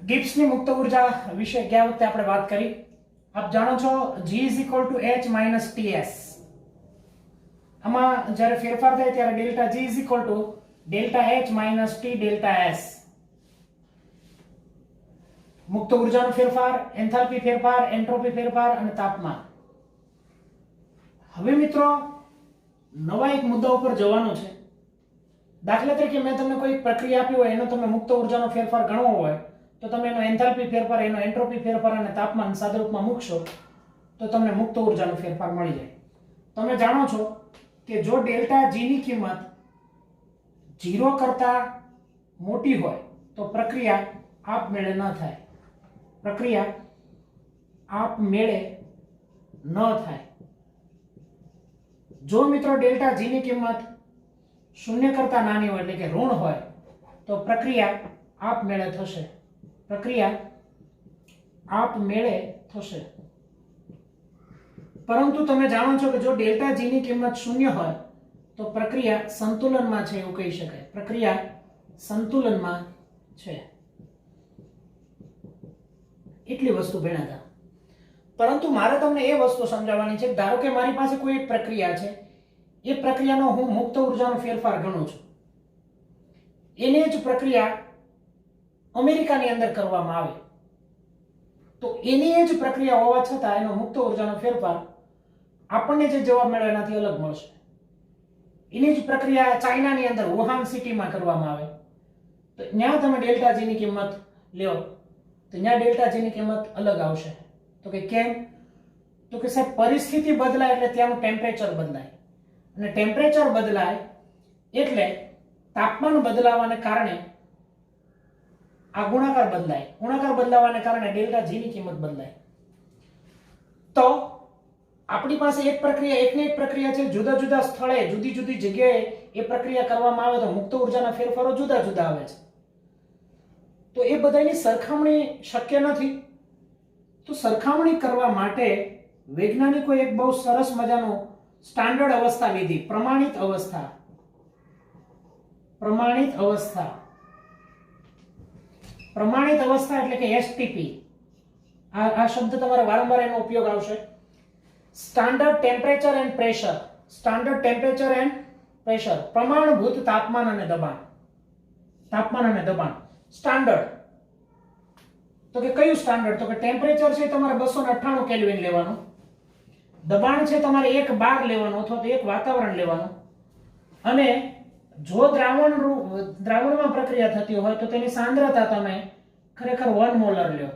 गिब्सની મુક્ત ઉર્જા વિશે ગયા વખતે આપણે વાત કરી. આપ જાણો છો G = H - TS. આમાં જ્યારે ફેરફાર થાય ત્યારે delta G = ΔH - T ΔS. મુક્ત ઉર્જાનો ફેરફાર, એન્થાલ્પી ફેરફાર, એન્ટ્રોપી ફેરફાર અને તાપમાન. હવે મિત્રો નવા એક મુદ્દા ઉપર જવાનું છે. દાખલા તરીકે મેં તમને કોઈ પ્રક્રિયા આપી હોય, એનો તમે મુક્ત ઉર્જાનો ફેરફાર ગણવો હોય તો તમે એનો એન્થાલ્પી ફેરફાર, એનો એન્ટ્રોપી ફેરફાર અને તાપમાન સાદુરૂપમાં મૂકશો તો તમને મુક્ત ઉર્જાનો ફેરફાર મળી જાય. તમે જાણો છો કે જો ડેલ્ટા G ની કિંમત 0 કરતા મોટી હોય તો પ્રક્રિયા આપમેળે ન થાય. પ્રક્રિયા આપમેળે ન થાય. જો મિત્રો ડેલ્ટા G ની કિંમત 0 કરતા નાની હોય એટલે કે ઋણ હોય તો પ્રક્રિયા આપમેળે થશે. પ્રક્રિયા આપમેળે થશે. પરંતુ તમે જાણો છો કે જો ડેલ્ટા G ની કિંમત 0 હોય તો પ્રક્રિયા સંતુલનમાં છે એવું કહી શકાય. પ્રક્રિયા સંતુલનમાં છે. એટલી વસ્તુ ભણ્યા હતા. પરંતુ મારે તમને એ વસ્તુ સમજાવવાની છે. ધારો કે મારી પાસે કોઈ એક પ્રક્રિયા છે, એ પ્રક્રિયાનો હું મુક્ત ઉર્જાનો ફેરફાર ગણું છું. એને જ પ્રક્રિયા અમેરિકાની અંદર કરવામાં આવે તો એની જ પ્રક્રિયા હોવા છતાં એનો મુક્ત ઉર્જાનો ફેરફાર આપણને જે જવાબ મળે એનાથી અલગ મળશે. એની જ પ્રક્રિયા ચાઇનાની અંદર વુહાન સિટીમાં કરવામાં આવે તો ત્યાં તમે ડેલ્ટા G ની કિંમત લ્યો તો ત્યાં ડેલ્ટા G ની કિંમત અલગ આવશે. તો કે કેમ? તો કે સાહેબ પરિસ્થિતિ બદલાય એટલે ત્યાંનું ટેમ્પરેચર બદલાય, અને ટેમ્પરેચર બદલાય એટલે તાપમાન બદલાવાને કારણે આ ગુણાકાર બદલાય. ગુણાકાર બદલાવાને કારણે ડેલ્ટા G ની કિંમત બદલાય. તો આપણી પાસે એક પ્રક્રિયા, એકને એક પ્રક્રિયા છે, જુદા જુદા સ્થળે, જુદી જુદી જગ્યાએ એ પ્રક્રિયા કરવામાં આવે તો મુક્ત ઉર્જાના ફેરફારો જુદા જુદા આવે છે. તો એ બધાની સરખામણી શક્ય નથી. તો સરખામણી કરવા માટે વૈજ્ઞાનિકોએ એક બહુ સરસ મજાનું સ્ટાન્ડર્ડ અવસ્થા લીધી. પ્રમાણિત અવસ્થા. પ્રમાણિત અવસ્થા. પ્રમાણિત અવસ્થા એટલે કે STP. આ શબ્દ તમારે વારંવાર એનો ઉપયોગ આવશે. Standard temperature and pressure. Standard temperature and pressure. પ્રમાણભૂત તાપમાન અને દબાણ. તાપમાન અને દબાણ. સ્ટાન્ડર્ડ તો કે કયું સ્ટાન્ડર્ડ? તો કે ટેમ્પરેચર છે તમારે 298 કેલ્વિન લેવાનું, દબાણ છે તમારે 1 બાર લેવાનું અથવા તો 1 વાતાવરણ લેવાનું, અને જો દ્રાવણમાં પ્રક્રિયા થતી હોય તો તેની સાંદ્રતા તમે ખરેખર 1 મોલર લ્યો.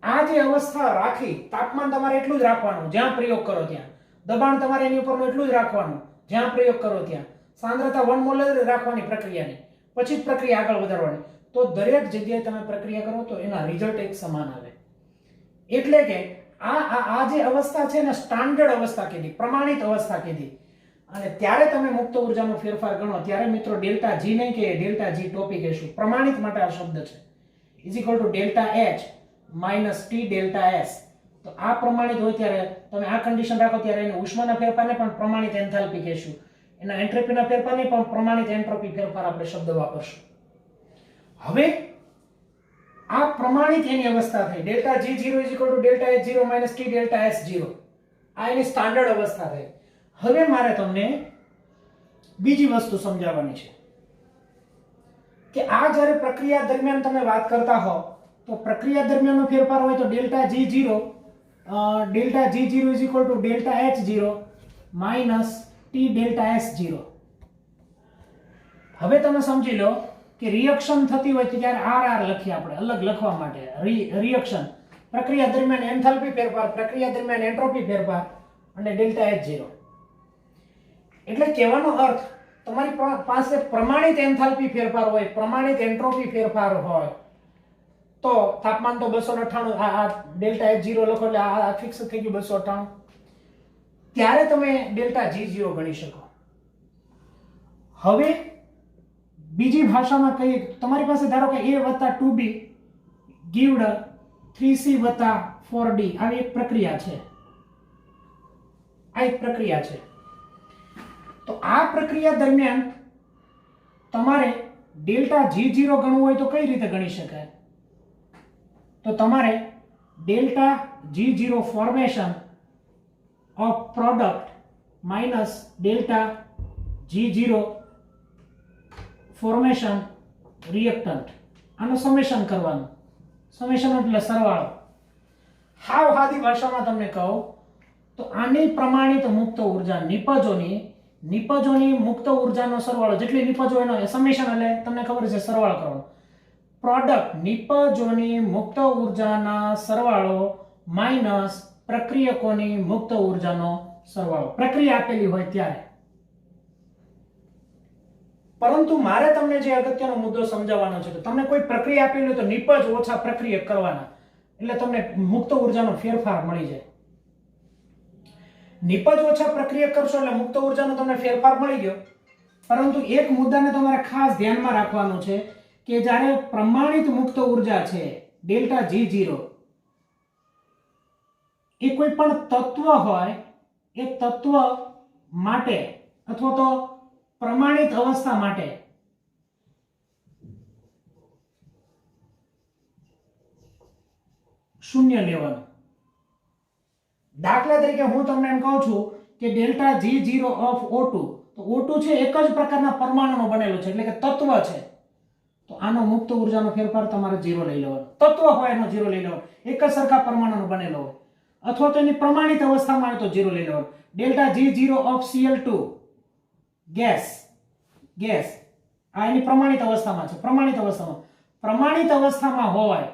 આ જે અવસ્થા રાખી, તાપમાન તમારે એટલું જ રાખવાનું જ્યાં પ્રયોગ કરો ત્યાં, દબાણ તમારે એની ઉપરનું એટલું જ રાખવાનું જ્યાં પ્રયોગ કરો ત્યાં, સાંદ્રતા 1 મોલર રાખવાની પ્રક્રિયાની, પછી જ પ્રક્રિયા આગળ વધારવાની. તો દરેક જગ્યાએ તમે પ્રક્રિયા કરો તો એના રિઝલ્ટ એક સમાન આવે. એટલે કે આ જે અવસ્થા છે ને સ્ટાન્ડર્ડ અવસ્થા કીધી, પ્રમાણિત અવસ્થા કીધી. અને ત્યારે તમે મુક્ત ઉર્જાનો ફેરફાર ગણો ત્યારે મિત્રો ડેલ્ટા G નહીં કે ડેલ્ટા G ટોપી કહેશું. પ્રમાણિત માટે આ શબ્દ છે. =ΔH - T ΔS. તો આ પ્રમાણિત હોય ત્યારે તમે આ કન્ડિશન રાખો ત્યારે એને ઉષ્માના ફેરફારને પણ પ્રમાણિત એન્થાલ્પી કહેશું. એના એન્ટ્રોપીના ફેરફારને પણ પ્રમાણિત એન્ટ્રોપી ફેરફાર આપણે શબ્દ વાપરશું. હવે આ પ્રમાણિત એની અવસ્થા થઈ. Delta G0 = ΔH0 - T ΔS0. આ એની સ્ટાન્ડર્ડ અવસ્થા થઈ. હવે મારે તમને બીજી વસ્તુ સમજાવવાની છે કે આ જ્યારે પ્રક્રિયા દરમિયાન તમે વાત કરતા હો તો પ્રક્રિયા દરમિયાનનો ફેરફાર હોય તો delta G0 = ΔH0 - T ΔS0. હવે તમે સમજી લો કે રિએક્શન થતી હોય ત્યારે RR લખીએ આપણે અલગ લખવા માટે. રિએક્શન પ્રક્રિયા દરમિયાન એન્થાલ્પી ફેરફાર, પ્રક્રિયા દરમિયાન એન્ટ્રોપી ફેરફાર અને ડેલ્ટા H0. એટલે કહેવાનો અર્થ તમારી પાસે પ્રમાણિત એન્થાલ્પી ફેરફાર હોય, પ્રમાણિત એન્ટ્રોપી ફેરફાર હોય તો તાપમાન તો 298, આ ડેલ્ટા H0 લખો એટલે આ ફિક્સ થઈ ગયું 298. ત્યારે તમે ડેલ્ટા G0 ગણી શકો. હવે બીજી ભાષામાં કહીએ તમારી પાસે ધારો કે A + 2B = 3C + 4D. આવી એક પ્રક્રિયા છે. આ એક પ્રક્રિયા છે. તો આ પ્રક્રિયા દરમિયાન તમારે ડેલ્ટા G0 ગણવું હોય તો કઈ રીતે ગણી શકાય? તો તમારે delta G0 formation of product minus delta G0 formation reactant, આનું સમેશન કરવાનું. સમેશન એટલે સરવાળો. હાવ સાદી ભાષામાં તમને કહું તો આની પ્રમાણિત મુક્ત ઉર્જા નિપજોની મુક્ત ઉર્જાનો સરવાળો, જેટલી નિપજો એનો સમેશન એટલે તમને ખબર છે સરવાળો કરવાનો. પ્રોડક્ટ નિપજોની મુક્ત ઉર્જાના સરવાળો માઇનસ પ્રક્રિયકોની મુક્ત ઉર્જાનો સરવાળો, પ્રક્રિયા આપેલી હોય ત્યારે. પરંતુ મારે તમને જે અગત્યનો મુદ્દો સમજાવવાનો છે કે તમને કોઈ પ્રક્રિયા આપેલી હોય તો નિપજ ઓછા પ્રક્રિયક કરવાના, એટલે તમને મુક્ત ઉર્જાનો ફેરફાર મળી જાય. નિપજ ઓછા પ્રક્રિયક કરશો એટલે મુક્ત ઉર્જાનો તમને ફેરફાર મળી ગયો. પરંતુ એક મુદ્દાને તમારે ખાસ ધ્યાનમાં રાખવાનો છે કે જ્યારે પ્રમાણિત મુક્ત ઉર્જા છે ડેલ્ટા G0, એ કોઈ પણ તત્વ હોય એ તત્વ માટે અથવા તો પ્રમાણિત અવસ્થા માટે શૂન્ય લેવાનું. દાખલા તરીકે હું તમને એમ કહું છું કે ડેલ્ટા G0 ઓફ O2, તો O2 છે એક જ પ્રકારના પરમાણુનો બનેલો છે એટલે કે તત્વ છે, તો આનો મુક્ત ઉર્જાનો ફેરફાર તમારે 0 લઈ લેવાનો. તત્વ હોય એનો 0 લઈ લેવાનો, એક જ સરખા પરમાણુનો બનેલો હોય, અથવા તો એની પ્રમાણિત અવસ્થામાં હોય તો 0 લઈ લેવાનો. Delta G0 of Cl2 gas આ એની પ્રમાણિત અવસ્થામાં છે. પ્રમાણિત અવસ્થામાં હોય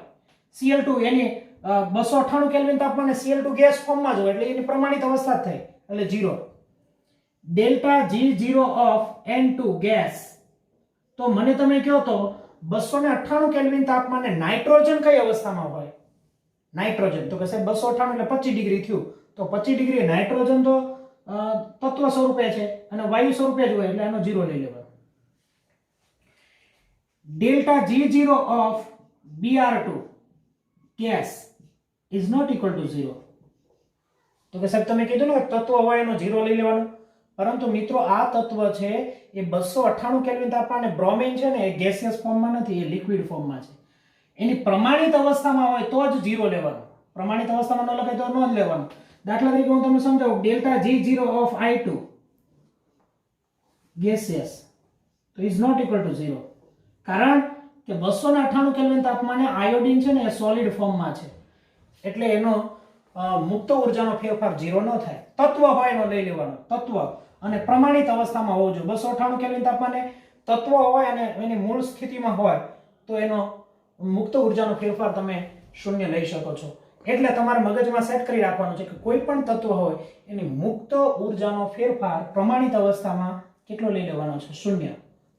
Cl2 એની 298 કેલ્વિન તાપમાને Cl2 ગેસ ફોર્મમાં જ હોય એટલે એની પ્રમાણિત અવસ્થા થઈ એટલે 0. Delta G0 of N2 gas, તો મને તમે કહો તો 298 કેલ્વિન તાપમાને નાઇટ્રોજન કઈ અવસ્થામાં હોય? નાઇટ્રોજન, તો કે સાહેબ 298 એટલે 25 ડિગ્રી થયું, તો 25 ડિગ્રી નાઇટ્રોજન તો તત્વ સ્વરૂપે છે અને વાયુ સ્વરૂપે જ હોય એટલે એનો 0 લઈ લેવાનો. Delta G0 of Br2 gas is not equal to 0, તો કે સાહેબ તમે કીધું ને તત્વ હોય એનો 0 લઈ લેવાનો. પરંતુ મિત્રો આ તત્વ છે એ 298 કેલ્વિન તાપમાને બ્રોમિન છે ને એ ગેસિયસ ફોર્મમાં નથી, એ લિક્વિડ ફોર્મમાં છે. એની પ્રમાણિત અવસ્થામાં હોય તો જ 0 લેવાનો, પ્રમાણિત અવસ્થામાં ન લખાય તો ન જ લેવાનો. દાખલા તરીકે હું તમને સમજાવું, delta G0 of I2 gaseous તો ઇઝ નોટ ઇક્વલ ટુ 0, કારણ કે 298 કેલ્વિન તાપમાને આયોડિન છે ને એ સોલિડ ફોર્મમાં છે એટલે એનો મુક્ત ઉર્જાનો ફેરફાર 0 ન થાય. તત્વ હોય એનો લઈ લેવાનો, તત્વ અને પ્રમાણિત અવસ્થામાં હોવું જોઈએ. 298 કેલ્વિન તાપમાને તત્વ હોય અને એની મૂળ સ્થિતિમાં હોય તો એનો મુક્ત ઉર્જાનો ફેરફાર તમે 0 લઈ શકો છો. એટલે તમારે મગજમાં સેટ કરી રાખવાનું છે કે કોઈ પણ તત્વ હોય એની મુક્ત ઉર્જાનો ફેરફાર પ્રમાણિત અવસ્થામાં કેટલો લઈ લેવાનો છે? 0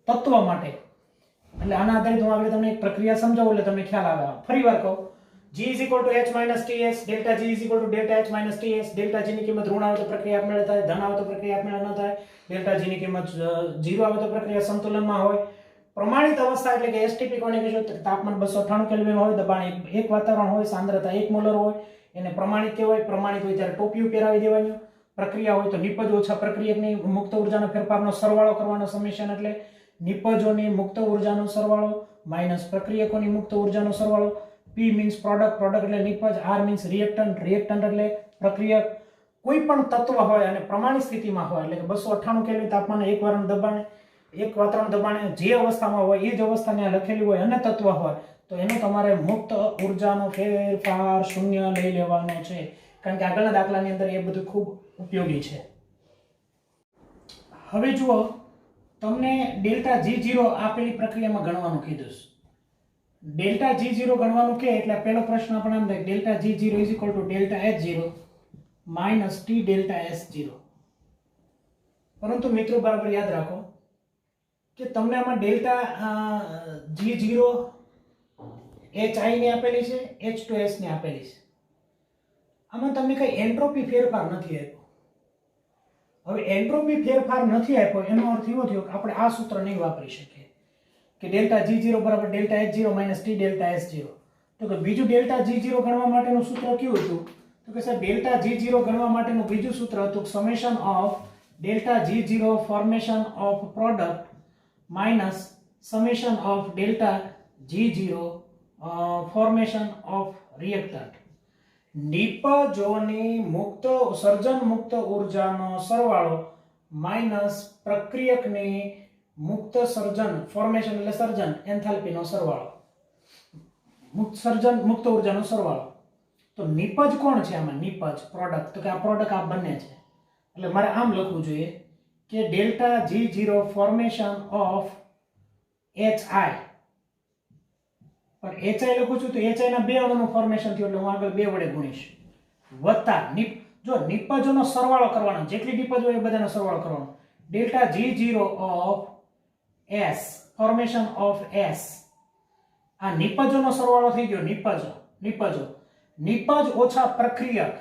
તત્વ માટે. એટલે આના આધારિત હું આગળ તમને એક પ્રક્રિયા સમજાવું એટલે તમને ખ્યાલ આવે. ફરીવાર કહું, G is equal to H minus Ts, delta G is equal to delta H minus Ts. delta G ની કિંમત ઋણ આવે તો પ્રક્રિયા આપમેળે થાય, ધન આવે તો પ્રક્રિયા આપમેળે ન થાય. delta G ની કિંમત 0 આવે તો પ્રક્રિયા સંતુલનમાં હોય. પ્રમાણિત અવસ્થા એટલે કે STP કોને કહેશો? તાપમાન 298 કેલ્વિન હોય, દબાણ એક વાતાવરણ હોય, સાંદ્રતા 1 મોલર હોય, એને પ્રમાણિત કહેવાય. પ્રમાણિત હોય ત્યારે ટોપિયું પહેરાવી દેવાનું. પ્રક્રિયા હોય તો નિપજ ઓછા પ્રક્રિયકની મુક્ત ઉર્જાના ફેરફારનો સરવાળો કરવાનો સમેશન, એટલે નિપજોની મુક્ત ઉર્જાનો સરવાળો માઇનસ પ્રક્રિયકોની મુક્ત ઉર્જાનો સરવાળો. P મીન્સ પ્રોડક્ટ એટલે નિપજ, R મીન્સ રિએક્ટન્ટ એટલે પ્રક્રિયક. કોઈ પણ તત્વ હોય અને પ્રમાણિત સ્થિતિમાં હોય એટલે કે 298 કેલ્વિન તાપમાને એક વાતાવરણ દબાણે જે અવસ્થામાં હોય એ જ અવસ્થાને લખેલી હોય અને તત્વ હોય તો એનો તમારે મુક્ત ઉર્જાનો ફેરફાર 0 લઈ લેવાનો છે, કારણ કે આગળના દાખલાની અંદર એ બધું ખૂબ ઉપયોગી છે. હવે જુઓ, તમને ડેલ્ટા G0 આપેલી પ્રક્રિયામાં ગણવાનું કીધું છે. ડેલ્ટા G0 ગણવાનું કે એટલે પહેલો પ્રશ્ન આપણે આમ થાય, delta G0 is equal to delta H0 minus T delta S0. પરંતુ મિત્રો બરાબર યાદ રાખો કે તમને આમાં ડેલ્ટા G0 HI ની આપેલી છે, H2S ની આપેલી છે. આમાં તમને કઈ એન્ટ્રોપી ફેરફાર નથી આપ્યો. હવે એન્ટ્રોપી ફેરફાર નથી આપ્યો એનો અર્થ એવો થયો કે આપણે આ સૂત્ર નહીં વાપરી શકીએ કે ડેલ્ટા G0 બરાબર delta H0 minus T delta S0. તો કે બીજું ડેલ્ટા G0 ગણવા માટેનું સૂત્ર કેવું હતું? તો કે સાહેબ ડેલ્ટા G0 ગણવા માટેનું બીજું સૂત્ર હતું summation of delta G0 formation of product minus summation of delta G0 formation of reactant. નિપજોની મુક્ત સર્જન મુક્ત ઉર્જાનો સરવાળો માઇનસ પ્રક્રિયકની મુક્ત સર્જન ફોર્મેશન એટલે સર્જન એન્થાલ્પીનો સરવાળો મુક્ત સર્જન મુક્ત ઉર્જાનો સરવાળો. તો નિપજ કોણ છે આમાં? નિપજ પ્રોડક્ટ. તો કે આ પ્રોડક્ટ આ બંને છે એટલે મારે આમ લખવું જોઈએ કે delta G0 formation of HI, પણ HI લખું છું તો HI ના બે અણુનું ફોર્મેશન થયું એટલે હું આગળ 2 વડે ગુણીશ વત્તા જો નિપજોનો સરવાળો કરવાનો, જેટલી નિપજ હોય એ બધાનો સરવાળો કરવાનો. Delta G0 of S formation of S, આ નિપજોનો સરવાળો થઈ ગયો. નિપજો ઓછા પ્રક્રિયક.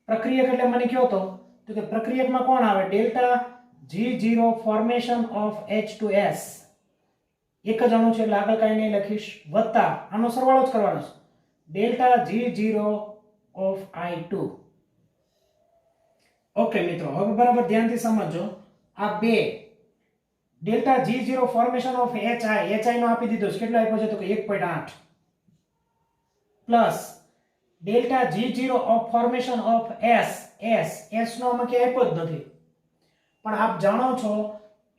પ્રક્રિયક એટલે મને કયો તો કે પ્રક્રિયકમાં કોણ આવે? Delta G0 formation of H2S, એક જ અણુ છે એટલે આગળ કાંઈ નહીં લખીશ, વત્તા આનો સરવાળો જ કરવાનો છે delta G0 of I2. Okay મિત્રો, હવે બરાબર ધ્યાનથી સમજો. આ બે delta G0 formation of HI નો આપી દીધો છે. કેટલો આપ્યો છે તો કે 1.8 plus delta G0 of formation of S નો આમાં કે આપ્યો જ નથી, પણ આપ જાણો છો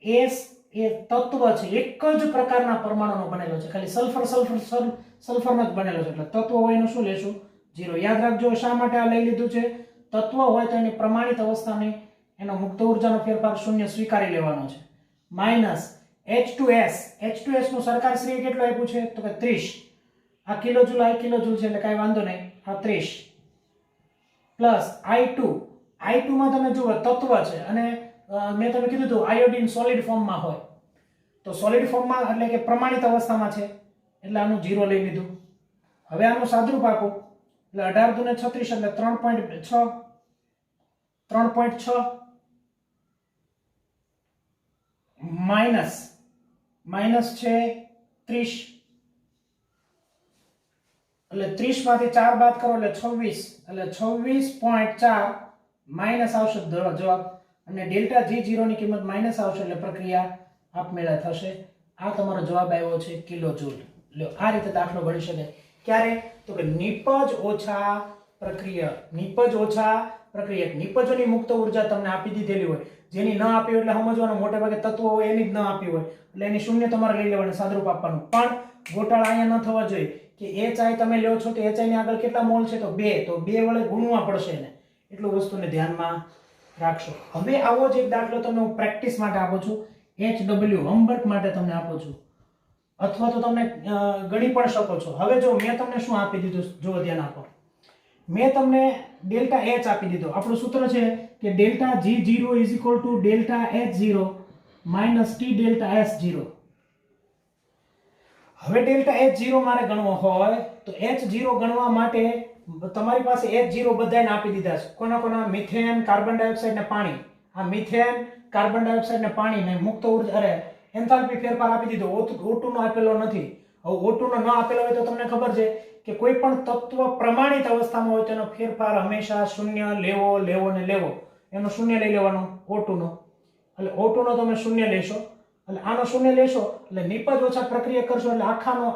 S એ તત્વ છે, એક જ પ્રકારના પરમાણુનો બનેલો છે, ખાલી સલ્ફરનો જ બનેલો છે, એટલે તત્વ હોય એનું શું લેશું? 0. યાદ રાખજો શા માટે આ લઈ લીધું છે? તત્વ હોય તો એની પ્રમાણિત અવસ્થાની એનો મુક્ત ઉર્જાનો ફેરફાર શૂન્ય સ્વીકારી લેવાનો છે. માઇનસ H2S નું સરકાર શ્રી કેટલું આપ્યું છે તો કે 30. આ કિલોજૂલ છે એટલે કાંઈ વાંધો નહીં, આ 30 પ્લસ I2 માં તમે જુઓ તત્વ છે અને મેં તમને કીધું હતું આયોડિન સોલિડ ફોર્મમાં હોય, તો સોલિડ ફોર્મમાં એટલે કે પ્રમાણિત અવસ્થામાં છે એટલે આનું 0 લઈ લીધું. હવે આનું સાદરૂપ આપો એટલે 18 દુને 36 એટલે 3.6 માઇનસ છે 30 એટલે 30 માંથી 4 બાદ કરો એટલે 26 એટલે 26.4 માઇનસ આવશે જવાબ, અને ડેલ્ટા G0 ની કિંમત માઇનસ આવશે એટલે પ્રક્રિયા આપમેળે થશે. આ તમારો જવાબ આવ્યો છે કિલોજૂલ. લ્યો, આ રીતે દાખલો ગણી શકાય. ક્યારે? તો કે નિપજ ઓછા પ્રક્રિયક. નિપજોની મુક્ત ઉર્જા તમને આપી દીધેલી હોય, જેની ન આપી હોય એટલે સમજવાનું મોટે ભાગે તત્વો હોય એની જ ન આપી હોય એટલે એની શૂન્ય તમારે લઈ લેવાનું, સાદરૂપ આપવાનું. પણ ગોટાળા અહીંયા ન થવા જોઈએ કે HI તમે લ્યો છો તો HI ની આગળ કેટલા મોલ છે તો 2, તો 2 વડે ગુણવા પડશે એને, એટલું વસ્તુને ધ્યાનમાં રાખશો. હવે આવો જ એક દાખલો તમને હું પ્રેક્ટિસ માટે આપું છું, HW હોમવર્ક માટે તમને આપું છું, અથવા તો તમે ગણી પણ શકો છો. હવે જો મેં તમને શું આપી દીધું, જો ધ્યાન આપો, મેં તમને ડેલ્ટા H આપી દીધો. આપણું સૂત્ર છે કે delta G0 is equal to delta H0 minus T delta S0. હવે ડેલ્ટા H0 મારે ગણવો હોય તો H0 ગણવા માટે તમારી પાસે H0 બધાને આપી દીધા છે. કોના? મિથેન, કાર્બન ડાયોક્સાઇડ ને પાણી. આ મિથેન, કાર્બન ડાયોક્સાઇડ ને પાણી ને મુક્ત ઉર્જા એન્થાલ્પી ફેરફાર આપી દીધો. O2 નો આપેલો નથી. હવે O2 નો ન આપેલો હોય તો તમને ખબર છે કે કોઈ પણ તત્વ પ્રમાણિત અવસ્થામાં હોય તેનો ફેરફાર હંમેશા શૂન્ય લેવો ને લેવો. એનો શૂન્ય લઈ લેવાનો O2 નો, એટલે O2 નો તમે શૂન્ય લેશો, એટલે આનો શૂન્ય લેશો એટલે નિપજ ઓછા પ્રક્રિયા કરશો એટલે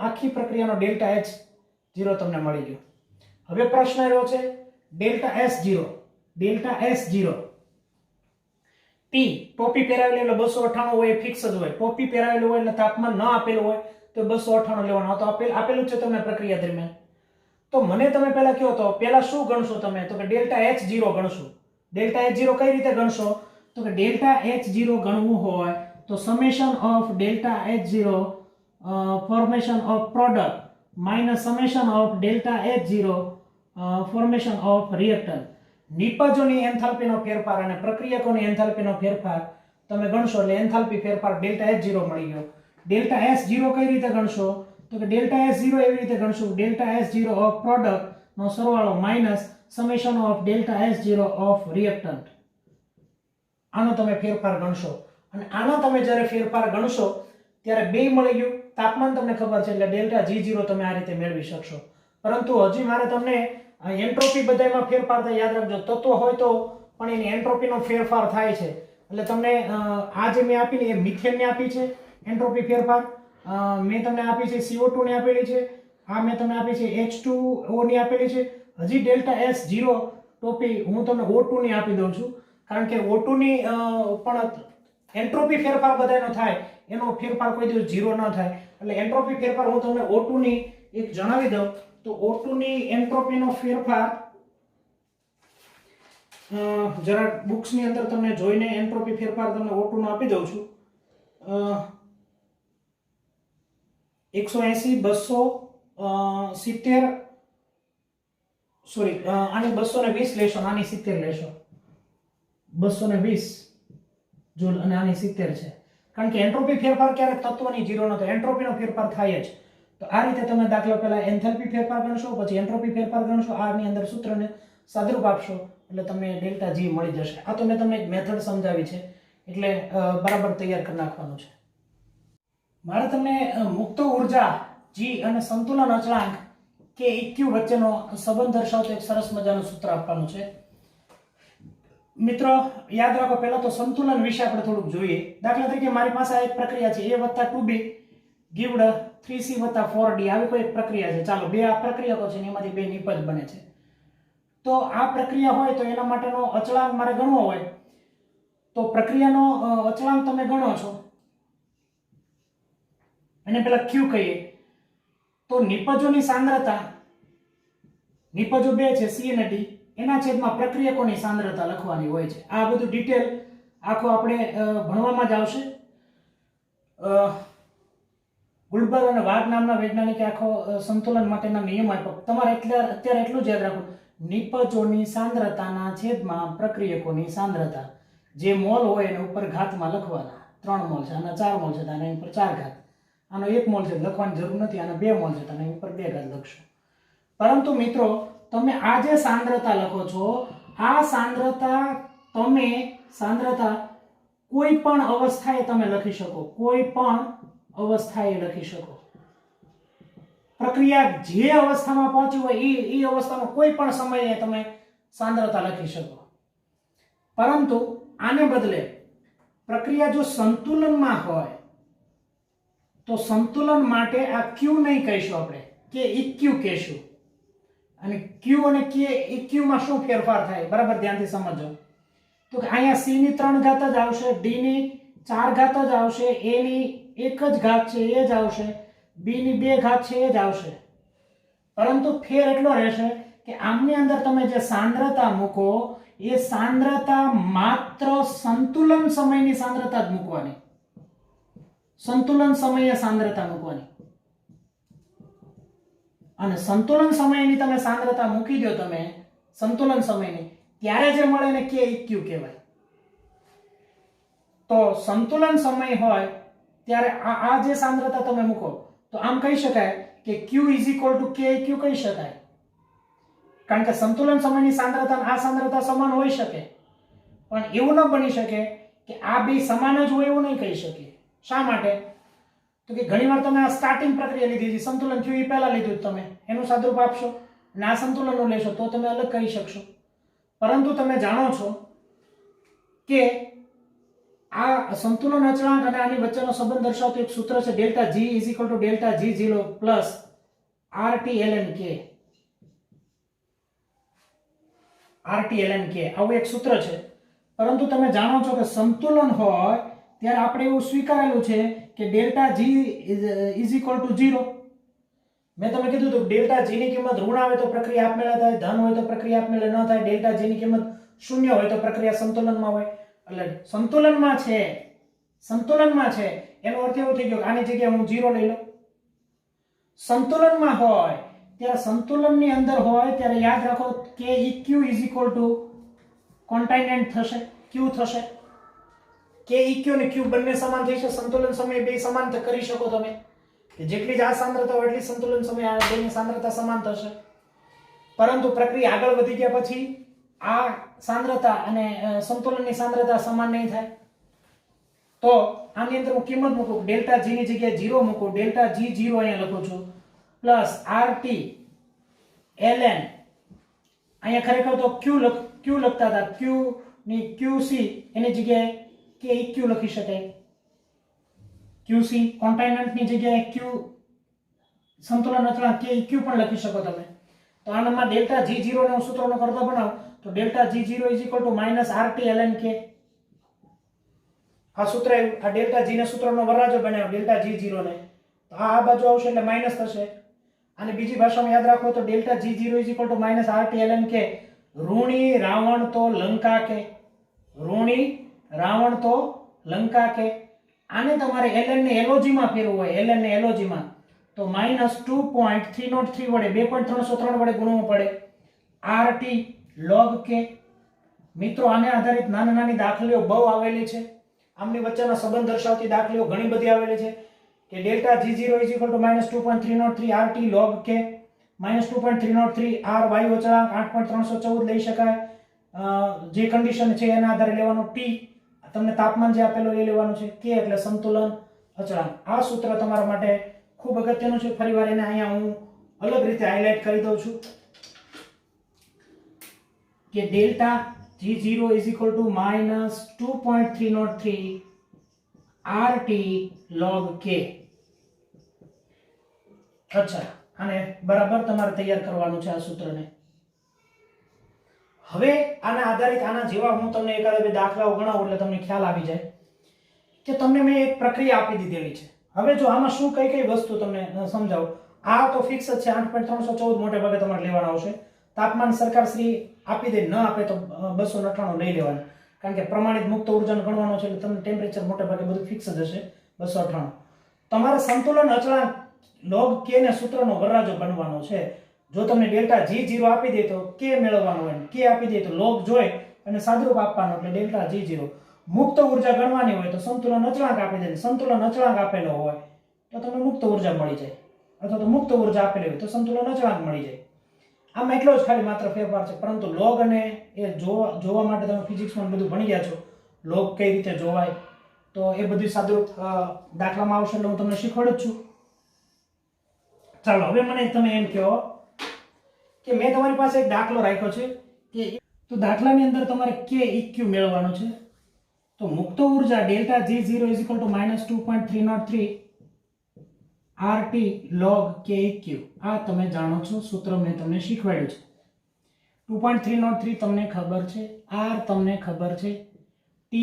આખી પ્રક્રિયાનો ડેલ્ટા H0 તમને મળી ગયો. હવે પ્રશ્ન આવ્યો છે ડેલ્ટા S0 T ટોપી પહેરાવેલી એટલે 298 હોય, ફિક્સ જ હોય. ટોપી પહેરાવેલું હોય એટલે તાપમાન ન આપેલું હોય તો 298 લેવાનું. તો આપેલું જ છે તમને પ્રક્રિયા દરમિયાન. તો મને તમે પહેલા કહો તો પહેલા શું ગણશો તમે? તો કે ડેલ્ટા H0 ગણશો. ડેલ્ટા H0 કઈ રીતે ગણશો? તો કે ડેલ્ટા H0 ગણવું હોય તો summation of delta H0 formation of product minus summation of delta H0 formation of reactant. નિપજોની એન્થાલ્પીનો ફેરફાર અને પ્રક્રિયકોની એન્થાલ્પીનો ફેરફાર તમે ગણશો એટલે એન્થાલ્પી ફેરફાર ડેલ્ટા H0 મળી ગયો. ડેલ્ટા S0 કઈ રીતે ગણશો? તો કે ડેલ્ટા S0 એવી રીતે ગણશો, ડેલ્ટા S0 ઓફ પ્રોડક્ટ નો સરવાળો minus summation of delta S0 of reactant. આનો તમે ફેરફાર ગણશો અને આનો તમે જ્યારે ફેરફાર ગણશો ત્યારે બે મળી ગયું. તાપમાન તમને ખબર છે એટલે ડેલ્ટા G0 તમે આ રીતે મેળવી શકશો. પરંતુ હજી મારે તમને એન્ટ્રોપી બધામાં ફેરફાર થાય યાદ રાખજો. તત્વ હોય તો પણ એની એન્ટ્રોપીનો ફેરફાર થાય છે એટલે તમને આ જે મેં આપી ને એ મિથેનને આપી છે એન્ટ્રોપી ફેરફાર, મેં તમને આપી છે CO2 ની આપેલી છે, આ મેં તમને આપી છે H2O ની આપેલી છે. હજી ડેલ્ટા S 0 ટોપી હું તમને O2 ની આપી દઉં છું, કારણ કે O2 ની પણ એન્ટ્રોપી ફેરફાર બધાનો થાય, એનો ફેરફાર કોઈ દિવસ 0 ન થાય. એટલે એન્ટ્રોપી ફેરફાર હું તમને O2 ની એક જણાવી દઉં તો O2 ની એન્ટ્રોપીનો ફેરફાર જરા બુક્સ ની અંદર તમને જોઈને એન્ટ્રોપી ફેરફાર તમને O2 નો આપી દઉં છું. 180 270 સોરી આની 220 લેશો, આની 70 લેશો, 220 જૂલ અને આની 70 છે. કારણ કે એન્ટ્રોપી ફેરફાર ક્યારેક તત્વની 0 ન થાય, એન્ટ્રોપીનો ફેરફાર થાય જ. તો આ રીતે તમે દાખલા પહેલા એન્થેલ્પી ફેરફાર ગણશો, પછી એન્ટ્રોપી ફેરફાર ગણશો, આની અંદર સૂત્રને સાદરૂપ આપશો એટલે તમને ડેલ્ટા G મળી જશે. આ તો મેં તમને એક મેથડ સમજાવી છે, એટલે બરાબર તૈયાર કરી નાખવાનું છે. મારે તમને મુક્ત ઉર્જા G અને સંતુલન અચળાંક કે EQ વચ્ચેનો સંબંધ દર્શાવતો એક સરસ મજાનું સૂત્ર આપવાનું છે. મિત્રો યાદ રાખો, પહેલા તો સંતુલન વિશે આપણે થોડુંક જોઈએ. દાખલા તરીકે મારી પાસે આ એક પ્રક્રિયા છે, A + 2B ગીવડ 3C + 4D આવી કોઈ એક પ્રક્રિયા છે. ચાલો બે આ પ્રક્રિયકો છે, એમાંથી બે નિપજ બને છે. તો આ પ્રક્રિયા હોય તો એના માટેનો અચળાંક મારે ગણવો હોય તો પ્રક્રિયાનો અચળાંક તમે ગણો છો, અને પેલા Q કહીએ તો નિપજોની સાંદ્રતા, નિપજો બે છે C અને D, એના છેદમાં પ્રક્રિયકોની સાંદ્રતા લખવાની હોય છે. આ બધું ડિટેલ આખો આપણે ભણવામાં જ આવશે. ગુલબર્ગ અને વાઘ નામના વૈજ્ઞાનિકે આખો સંતુલન માટેના નિયમ આપ્યો. તમારે અત્યારે એટલું જ યાદ રાખવું, નિપજોની સાંદ્રતાના છેદમાં પ્રક્રિયકોની સાંદ્રતા. જે મોલ હોય એને ઉપર ઘાતમાં લખવાના. 3 મોલ છે, આના 4 મોલ છે તો આના ઉપર 4 ઘાત, આનો 1 મોલ છે લખવાની જરૂર નથી, આના 2 મોલ છે તો આના ઉપર 2 ઘાત લખશો. પરંતુ મિત્રો તમે આ જે સાંદ્રતા લખો છો, આ સાંદ્રતા કોઈ પણ અવસ્થાએ તમે લખી શકો, કોઈ પણ અવસ્થાએ લખી શકો. પ્રક્રિયા જે અવસ્થામાં પહોંચી હોય એ અવસ્થામાં કોઈ પણ સમયે તમે સાંદ્રતા લખી શકો. પરંતુ આને બદલે પ્રક્રિયા જો સંતુલનમાં હોય તો સંતુલન માટે આ Q નહીં કહીશું, આપણે કે EQ કહીશું. અને Q અને EQ માં શું ફેરફાર થાય બરાબર ધ્યાનથી સમજો. તો કે અહીંયા C ની 3 ઘાત જ આવશે, D ની 4 ઘાત જ આવશે, A ની 1 જ ઘાત છે એ જ આવશે, B ની 2 ઘાત છે એ જ આવશે. પરંતુ ફેર એટલો રહેશે કે આમની અંદર તમે જે સાંદ્રતા મૂકો એ સાંદ્રતા માત્ર સંતુલન સમયની સાંદ્રતા જ મૂકવાની, સંતુલન સમયે સાંદ્રતા મૂકવાની. અને સંતુલન સમયની તમે સાંદ્રતા મૂકી દો તમે સંતુલન સમયની, ત્યારે જે મળે ને કે EQ કહેવાય. તો સંતુલન સમય હોય ત્યારે આ જે સાંદ્રતા તમે મૂકો તો આમ કહી શકાય કે Q = KEQ કહી શકાય. કારણ કે સંતુલન સમયની સાંદ્રતા આ સાંદ્રતા સમાન હોઈ શકે, પણ એવું ન બની શકે કે આ બે સમાન જ હોય એવું નહીં કહી શકીએ. શા માટે? તો કે ઘણીવાર તમે આ સ્ટાર્ટિંગ પ્રક્રિયા લીધી છે, સંતુલન થયું એ પહેલા લીધું તમે એનું સાદરૂપ આપશો અને આ સંતુલનનું લેશો તો તમે અલગ કહી શકશો. પરંતુ તમે જાણો છો કે આ સંતુલન અચળાંક અને આની વચ્ચેનો સંબંધ દર્શાવતું એક સૂત્ર છે, delta G = delta G0 plus RT ln K. RT ln K આવું એક સૂત્ર છે. પરંતુ તમે જાણો છો કે સંતુલન હોય ત્યારે આપણે એવું સ્વીકારેલું છે કે ડેલ્ટા G = 0. મેં તમને કીધું હતું ડેલ્ટા G ની કિંમત ઋણ આવે તો પ્રક્રિયા આપમેળે થાય, ધન હોય તો પ્રક્રિયા આપમેળે ન થાય, ડેલ્ટા G ની કિંમત 0 હોય તો પ્રક્રિયા સંતુલનમાં હોય. એટલે સંતુલનમાં છે એનો અર્થ એવો થઈ ગયો કે આની જગ્યાએ હું 0 લઈ લઉં. સંતુલનમાં હોય ત્યારે સંતુલનની અંદર હોય ત્યારે યાદ રાખો કે EQ = કોન્ટાઇનન્ટ થશે, Q થશે. કે EQ અને Q બંને સમાન થઈ છે, સંતુલન સમયે બે સમાન કરી શકો તમે કે જેટલી જ આ સાંદ્રતા હોય એટલી સંતુલન સમયે આ બેની સાંદ્રતા સમાન થશે. પરંતુ પ્રક્રિયા આગળ વધી ગયા પછી આ સાંદ્રતા અને સંતુલનની સાંદ્રતા સમાન નહીં થાય. તો આની અંદર હું કિંમત મૂકું, ડેલ્ટા G ની જગ્યાએ 0 મૂકું, ડેલ્ટા G0 અહીંયા લખું છું પ્લસ RT ln, અહીંયા ખરેખર તો Q લખતા હતા, Q ની QC એની જગ્યાએ કે EQ લખી શકાય, QC કોન્ટિનેન્ટની જગ્યાએ Q સંતુલન અચળાંક KEQ પણ લખી શકો તમે. તો આનામાં ડેલ્ટા G0 નો સૂત્રનો કરતા બનાવો તો delta G0 -RT ln K. આ સૂત્ર આવ્યું. આ ડેલ્ટા G ના સૂત્રનો વરરાજો બનાવ્યો ડેલ્ટા G0 ને. તો આ બાજુ આવશે એટલે માઈનસ થશે. અને બીજી ભાષામાં યાદ રાખો તો delta G0 -RT ln K. ઋણી રાવણ તો લંકા કે. ઋણી રાવણ તો લંકા કે. આને તમારે ln ને LOG માં ફેરવવું હોય, ln ને LOG માં તો -2.303 વડે 2.303 વડે ગુણવું પડે. RT log K. મિત્રો આને આધારિત નાની નાની દાખલીઓ બહુ આવેલી છે. આમની વચ્ચેનો સંબંધ દર્શાવતી દાખલીઓ ઘણી બધી આવેલી છે કે delta G0 -2.303 RT log K. -2.303 R વાયુ અચળાંક 8.314 લઈ શકાય. જે કન્ડિશન છે એના આધારે લેવાનો. T તમને તાપમાન જે આપેલો એ લેવાનું છે. K એટલે સંતુલન અચળાંક. આ સૂત્ર તમારા માટે ખૂબ અગત્યનું છે. ફરીવાર એને અહીંયા હું અલગ રીતે હાઇલાઇટ કરી દઉં છું કે delta G0 -2.303 RT log K. અચ્છા, આને બરાબર તમારે તૈયાર કરવાનું છે આ સૂત્રને. હવે આના આધારિત આના જેવા હું તમને એકાદ બે દાખલાઓ ગણાવું એટલે તમને ખ્યાલ આવી જાય કે તમને મેં એક પ્રક્રિયા આપી દીધેલી છે. હવે જો આમાં શું કઈ કઈ વસ્તુ તમને સમજાવું. આ તો ફિક્સ જ છે 8.314 મોટે ભાગે તમારે લેવાના આવશે. તાપમાન સરકાર શ્રી આપી દે, ન આપે તો 298 લઈ લેવાનું, કારણ કે પ્રમાણિત મુક્ત ઉર્જાનો ગણવાનો છે એટલે તમને ટેમ્પરેચર મોટે ભાગે બધું ફિક્સ જ હશે 298. તમારે સંતુલન અચળાંક log K ને સૂત્રનો વરરાજો બનવાનો છે. જો તમને ડેલ્ટા G0 આપી દે તો K મેળવવાનો હોય, K આપી દે તો log જોઈ અને સાદરૂપ આપવાનો એટલે ડેલ્ટા G0. મુક્ત ઉર્જા ગણવાની હોય તો સંતુલન અચળાંક આપી દે, સંતુલન અચળાંક આપેલો હોય તો તમને મુક્ત ઉર્જા મળી જાય, અથવા તો મુક્ત ઉર્જા આપેલી હોય તો સંતુલન અચળાંક મળી જાય. આમાં એટલો જ ખાલી માત્ર ફેરફાર છે. પરંતુ log અને એ જોવા માટે તમે ફિઝિક્સમાં બધું ભણી ગયા છો, log કઈ રીતે જોવાય તો એ બધું સાદુરૂપ દાખલામાં આવશે એટલે હું તમને શીખવાડું જ છું. ચાલો હવે મને તમે એમ કહો કે મેં તમારી પાસે એક દાખલો રાખ્યો છે કે તો દાખલાની અંદર તમારે KEQ મેળવવાનો છે. તો મુક્ત ઉર્જા delta G0 -2.303 RT log KEQ. આ તમે જાણો છો, સૂત્ર મેં તમને શીખવાડ્યું છે. 2.303 તમને ખબર છે, R તમને ખબર છે, T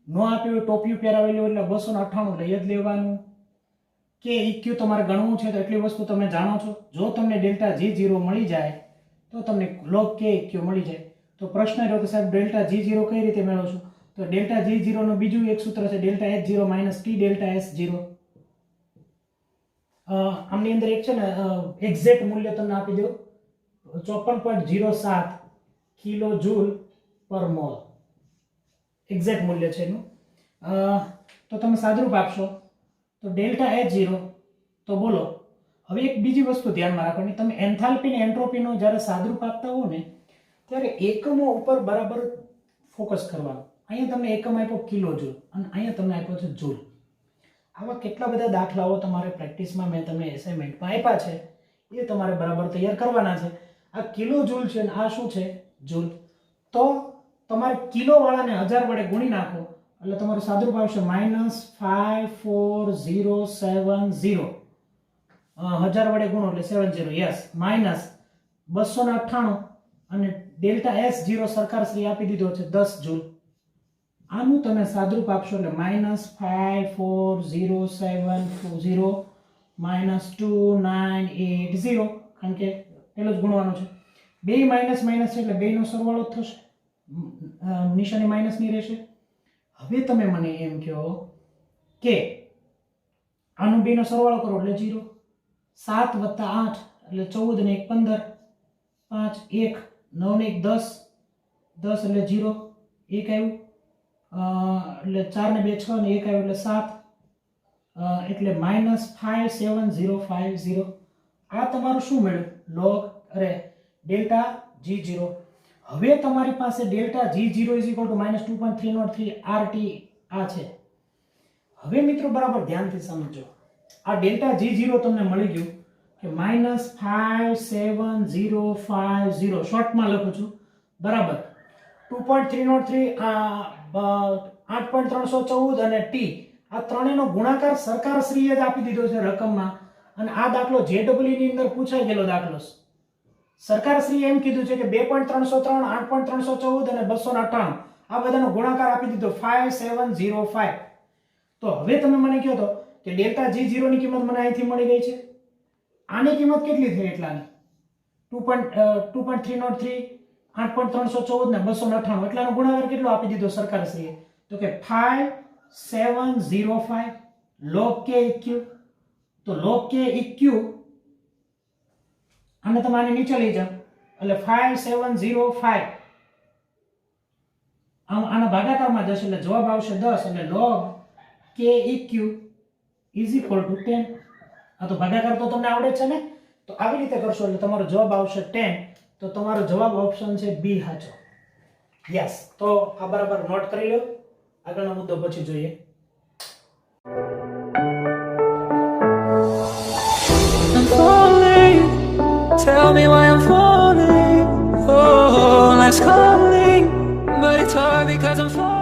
નો આપ્યું ટોપિયું પહેરાવેલું એટલે 298 લઈ જ લેવાનું. KEQ તમારે ગણવું છે તો એટલી વસ્તુ તમે જાણો છો. જો તમને ડેલ્ટા G0 મળી જાય તો તમને log KEQ મળી જાય. તો પ્રશ્ન રહ્યો કે સાહેબ ડેલ્ટા G0 કઈ રીતે મેળવશું? તો ડેલ્ટા G0 નું બીજું એક સૂત્ર છે delta H0 - T delta S0. આમની અંદર એક છે ને એક્ઝેક્ટ મૂલ્ય તમને આપી દઉં 54.07 કિલો જૂલ પર મોલ એક્ઝેક્ટ મૂલ્ય છે એનું. તો તમે સાદરૂપ આપશો તો ડેલ્ટા H0. તો બોલો હવે એક બીજી વસ્તુ ધ્યાનમાં રાખવાની, તમે એન્થાલ્પી ને એન્ટ્રોપીનો જ્યારે સાદરૂપ આપતા હો ને ત્યારે એકમો ઉપર બરાબર ફોકસ કરવાનું. અહીંયા તમને એકમ આપ્યો કિલો જૂલ અને અહીંયા તમને આપ્યો છે જૂલ. આવા કેટલા બધા દાખલાઓ તમારે પ્રેક્ટિસમાં મેં તમને એસાઇનમેન્ટમાં આપ્યા છે, એ તમારે બરાબર તૈયાર કરવાના છે. આ કિલો જૂલ છે ને આ શું છે જૂલ. તો તમારે કિલો વાળાને 1000 વડે ગુણી નાખો એટલે તમારું સાદરૂપ આવશે -54070. 1000 વડે ગુણો એટલે 70, યસ, -298 અને ડેલ્ટા S0 સરકાર શ્રી આપી દીધો છે 10 જૂલ. આનું તમે સાદરૂપ આપશો એટલે -54070 -2980, કારણ કે પેલો જ ગુણવાનું છે. બે માઇનસ માઇનસ છે એટલે બેનો સરવાળો જ થશે, નિશાની માઇનસની રહેશે. હવે તમે મને એમ કહો કે આનું બેનો સરવાળો કરો એટલે 0, 7 + 8 એટલે 14 ને 1 15, 5 1 9 ને 1 10, 10 એટલે 0 1 આવ્યું, એટલે 4 ને 2 6 ને 1 આવ્યું એટલે 7, એટલે -57050. આ તમારું શું મળ્યું? log delta G0. હવે તમારી પાસે ડેલ્ટા G0 -2.303 RT આ છે. હવે મિત્રો બરાબર ધ્યાનથી સમજો. આ ડેલ્ટા G0 તમને મળી ગયું કે -57050, શોર્ટમાં લખું છું બરાબર. 2.303 8.314 અને T આ ત્રણેયનો ગુણાકાર સરકારશ્રીએ જ આપી દીધો છે રકમમાં. અને આ દાખલો JEE ની અંદર પૂછાઈ ગયેલો દાખલો છે. સરકારશ્રીએ એમ કીધું છે કે 2.303, 8.314 અને 298 આ બધાનો ગુણાકાર આપી દીધો 5705. તો હવે તમે મને કહો તો કે ડેલ્ટા G0 ની કિંમત મને અહીંથી મળી ગઈ છે. આની કિંમત કેટલી થઈ એટલાની? 2.303, 8.314 ને 298 એટલાનો ગુણાકાર કેટલો આપી દીધો સરકારશ્રીએ? તો કે 5705 log k eq. તો log k eq અને તમે આને નીચે લઈ જાઓ એટલે 5705 આના ભાગાકારમાં જશે એટલે જવાબ આવશે 10 એટલે log k eq is equal to 10. આ તો ભાગાકાર તો તમને આવડે છે ને, તો આવી રીતે કરશો એટલે તમારો જવાબ આવશે 10. તો તમારો જવાબ ઓપ્શન છે બી સાચો. યસ, તો આ બરાબર નોટ કરી લો. આગળનો મુદ્દો પછી જોઈએ. Tell me why I'm falling. Oh, life's calling, but it's hard because I'm falling.